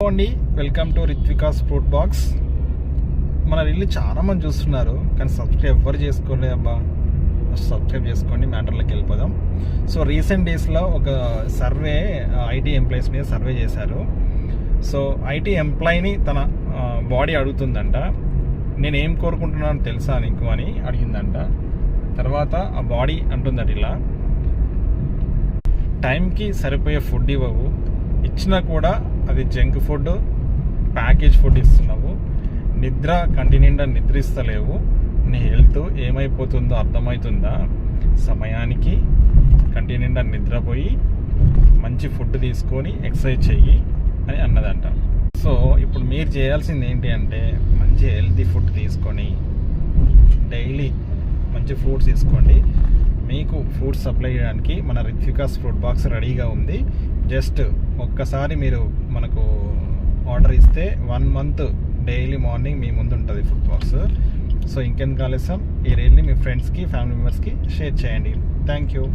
అండి, welcome to రిత్వికాస్ fruit box. మన ఇల్లు చాలా మంది చూస్తున్నారు కానీ సబ్స్క్రైబ్ ఎవ్వరు చేసుకోలేదు అబ్బా. సబ్స్క్రైబ్ చేసుకోండి, మ్యాటర్లోకి వెళ్ళిపోదాం. సో రీసెంట్ డేస్లో ఒక సర్వే ఐటీ ఎంప్లాయీస్ మీద సర్వే చేశారు. సో ఐటీ ఎంప్లాయీని తన బాడీ అడుగుతుందంట, నేను ఏం కోరుకుంటున్నాను తెలుసా నీకు అని అడిగిందంట. తర్వాత ఆ బాడీ అంటుందట, ఇలా టైంకి సరిపోయే ఫుడ్ ఇవ్వవు, ఇచ్చినా కూడా అది జంక్ ఫుడ్, ప్యాకేజ్ ఫుడ్ ఇస్తున్నావు, నిద్ర కంటి నిండా నిద్రిస్తలేవు, నీ హెల్త్ ఏమైపోతుందో అర్థమవుతుందా, సమయానికి కంటి నిండా నిద్రపోయి మంచి ఫుడ్ తీసుకొని ఎక్సర్సైజ్ చెయ్యి అని అన్నదంట. సో ఇప్పుడు మీరు చేయాల్సింది ఏంటి అంటే, మంచి హెల్తీ ఫుడ్ తీసుకొని డైలీ మంచి ఫ్రూట్స్ తీసుకోండి. మీకు ఫ్రూట్స్ సప్లై చేయడానికి మన రిత్వికాస్ ఫ్రూట్ బాక్స్ రెడీగా ఉంది. జస్ట్ ఒక్కసారి మీరు మనకు ఆర్డర్ ఇస్తే 1 month డైలీ మార్నింగ్ మీ ముందు ఉంటుంది ఫుడ్ బాక్స్. సో ఇంకెందుకు ఆలస్యం, ఈ రీల్ని మీ ఫ్రెండ్స్కి, ఫ్యామిలీ మెంబర్స్కి షేర్ చేయండి. Thank you.